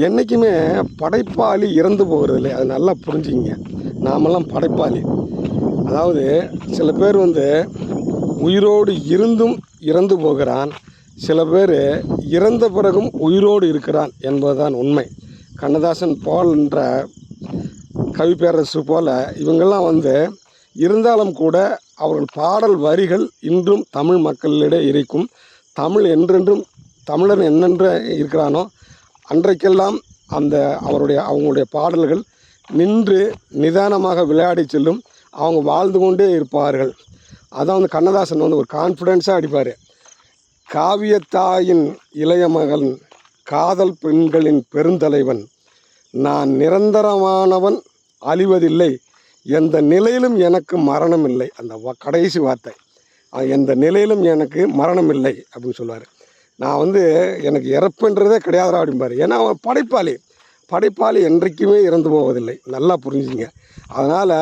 என்றைக்குமே படைப்பாளி இறந்து போகிறதில்லை. அது நல்லா புரிஞ்சுக்கிங்க. நாமெல்லாம் படைப்பாளி. அதாவது சில பேர் உயிரோடு இருந்தும் இறந்து போகிறான், சில பேர் இறந்த பிறகும் உயிரோடு இருக்கிறான் என்பதுதான் உண்மை. கண்ணதாசன் போன்ற கவி பேரரசு போல் இவங்கெல்லாம் இருந்தாலும் கூட அவர்கள் பாடல் வரிகள் இன்றும் தமிழ் மக்களிடையே இருக்கும். தமிழ் என்றென்றும் தமிழன் என்னென்று இருக்கிறானோ அன்றைக்கெல்லாம் அவங்களுடைய பாடல்கள் நின்று நிதானமாக விளையாடி செல்லும். அவங்க வாழ்ந்து கொண்டே இருப்பார்கள். அதான் கண்ணதாசன் ஒரு கான்ஃபிடென்ஸாக அடிப்பார். காவியத்தாயின் இளைய மகன், காதல் பெண்களின் பெருந்தலைவன், நான் நிரந்தரமானவன், அழிவதில்லை, எந்த நிலையிலும் எனக்கு மரணம் இல்லை. அந்த கடைசி வார்த்தை, எந்த நிலையிலும் எனக்கு மரணம் இல்லை அப்படின்னு சொல்லுவார். நான் எனக்கு இறப்புன்றதே கிடையாதுடா அப்படிம்பார். ஏன்னா அவன் படைப்பாளி என்றைக்குமே இறந்து போவதில்லை. நல்லா புரிஞ்சுங்க. அதனால்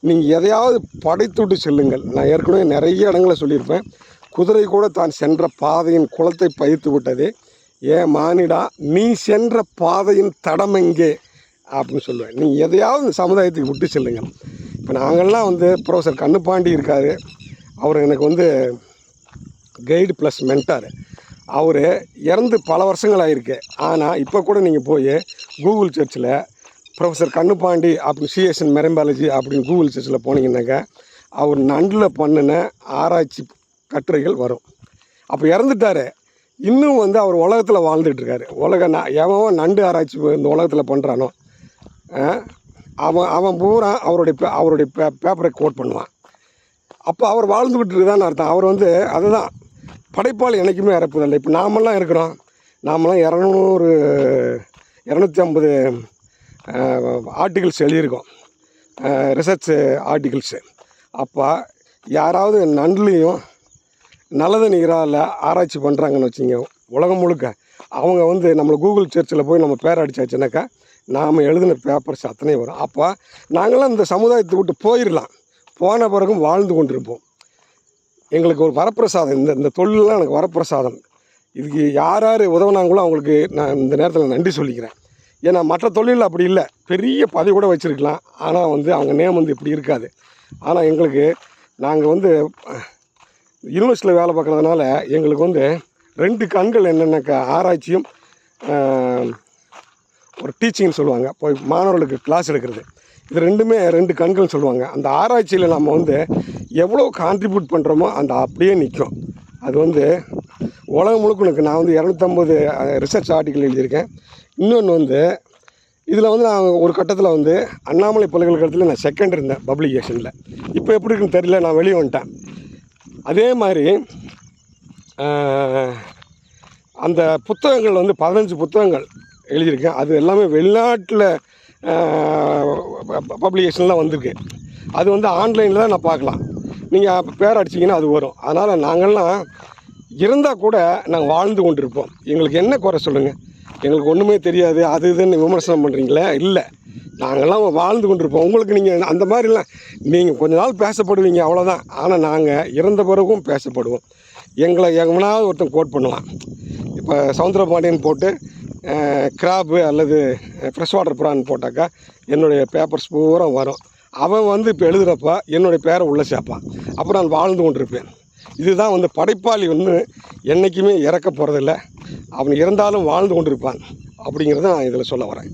நீங்கள் எதையாவது படைத்துட்டு செல்லுங்கள். நான் ஏற்கனவே நிறைய இடங்களில் சொல்லியிருப்பேன். குதிரை கூட தான் சென்ற பாதையின் குளத்தை பதித்து விட்டது, ஏன் மானிடா நீ சென்ற பாதையின் தடம் எங்கே அப்படின்னு சொல்லுவேன். நீங்கள் எதையாவது இந்த சமுதாயத்துக்கு விட்டு செல்லுங்கள். இப்போ நாங்கள்லாம் ப்ரொஃபஸர் கண்ணுப்பாண்டி இருக்கார். அவர் எனக்கு கைடு ப்ளஸ் மென்டார். அவர் இறந்து பல வருஷங்கள் ஆகிருக்கு. ஆனால் இப்போ கூட நீங்கள் போய் கூகுள் சர்ச்சில் ப்ரொஃபஸர் கண்ணுப்பாண்டி அப்படின்னு சிஎஸ்என் மெரம்பாலஜி அப்படின்னு கூகுள் சர்ச்சில் போனீங்கன்னாக்கா அவர் நண்டில் பண்ணின ஆராய்ச்சி கட்டுரைகள் வரும். அப்போ இறந்துட்டார். இன்னும் அவர் உலகத்தில் வாழ்ந்துட்டுருக்காரு. எவன் நண்டு ஆராய்ச்சி இந்த உலகத்தில் பண்ணுறானோ அவன் பூரா அவருடைய பேப்பரை கோட் பண்ணுவான். அப்போ அவர் வாழ்ந்துக்கிட்டு இருக்குதான்னு அர்த்தம். அவர் அதுதான் படைப்பாளி என்றைக்குமே இறப்பதில்லை. இப்போ நாமெல்லாம் இருக்கிறோம். நாமெல்லாம் 250 ஆர்டிகிள்ஸ் எழுதியிருக்கோம், ரிசர்ச் ஆர்டிகிள்ஸு. அப்போ யாராவது நண்டுலேயும் நல்லது நீரால் ஆராய்ச்சி பண்ணுறாங்கன்னு வச்சுங்க, உலகம் முழுக்க அவங்க நம்மளை கூகுள் சர்ச்சில் போய் நம்ம பேர் அடித்தாச்சுனாக்கா நாம் எழுதின பேப்பர்ஸ் அத்தனை வரும். அப்போ நாங்களாம் இந்த சமுதாயத்தை விட்டு போயிடலாம். போன பிறகும் வாழ்ந்து கொண்டிருப்போம். எங்களுக்கு ஒரு வரப்பிரசாதம். இந்த தொழிலெலாம் எனக்கு வரப்பிரசாதம். இதுக்கு யார் உதவுனாங்களோ அவங்களுக்கு நான் இந்த நேரத்தில் நன்றி சொல்லிக்கிறேன். ஏன்னா மற்ற தொழிலில் அப்படி இல்லை. பெரிய பதவி கூட வச்சுருக்கலாம். ஆனால் அவங்க நேம் இப்படி இருக்காது. ஆனால் எங்களுக்கு நாங்கள் யூனிவர்சிட்டியில் வேலை பார்க்குறதுனால எங்களுக்கு 2 கண்கள் என்னென்னாக்கா ஆராய்ச்சியும் ஒரு டீச்சிங்னு சொல்லுவாங்க, போய் மாணவர்களுக்கு கிளாஸ் எடுக்கிறது. இது ரெண்டுமே 2 கண்கள்னு சொல்லுவாங்க. அந்த ஆராய்ச்சியில் நம்ம எவ்வளோ கான்ட்ரிபியூட் பண்ணுறோமோ அந்த அப்படியே நிற்கும். அது உலகம் முழுக்க நான் 250 ரிசர்ச் ஆர்டிக்கல் எழுதியிருக்கேன். இன்னொன்று இதில் நான் ஒரு கட்டத்தில் அண்ணாமலை பல்கலைக்கழகத்தில் நான் செகண்ட் இருந்தேன் பப்ளிகேஷனில். இப்போ எப்படி இருக்குன்னு தெரியல, நான் வெளியே வந்துட்டேன். அதே மாதிரி அந்த புத்தகங்கள் 15 புத்தகங்கள் எழுதியிருக்கேன். அது எல்லாமே வெளிநாட்டில் பப்ளிகேஷன்லாம் வந்திருக்கு. அது ஆன்லைனில் தான் நான் பார்க்கலாம். நீங்கள் பேர் அடிச்சிங்கன்னா அது வரும். அதனால் நாங்கள்லாம் இருந்தால் கூட நாங்கள் வாழ்ந்து கொண்டு இருப்போம். எங்களுக்கு என்ன குறை சொல்லுங்கள்? எங்களுக்கு ஒன்றுமே தெரியாது அது இதுன்னு விமர்சனம் பண்ணுறீங்களே. இல்லை, நாங்கள்லாம் வாழ்ந்து கொண்டு இருப்போம். உங்களுக்கு நீங்கள் அந்த மாதிரிலாம் நீங்கள் கொஞ்ச நாள் பேசப்படுவீங்க, அவ்வளோதான். ஆனால் நாங்கள் இறந்த பிறகும் பேசப்படுவோம். எங்களை எவனாவது ஒருத்தன் கோட் பண்ணுவான். இப்போ சவுந்தரபாண்டியன் போட்டு கிராப்பு அல்லது ஃப்ரெஷ் வாட்டர் ப்ரான் போட்டாக்கா என்னுடைய பேப்பர்ஸ் பூரா வரும். அவன் இப்போ எழுதுகிறப்ப என்னுடைய பேரை உள்ளே சேர்ப்பான். அப்புறம் நான் வாழ்ந்து கொண்டிருப்பேன். இதுதான் படைப்பாளி என்றைக்குமே இறக்க போகிறதில்ல. அவன் இறந்தாலும் வாழ்ந்து கொண்டிருப்பான் அப்படிங்கிறத நான் இதில் சொல்ல வரேன்.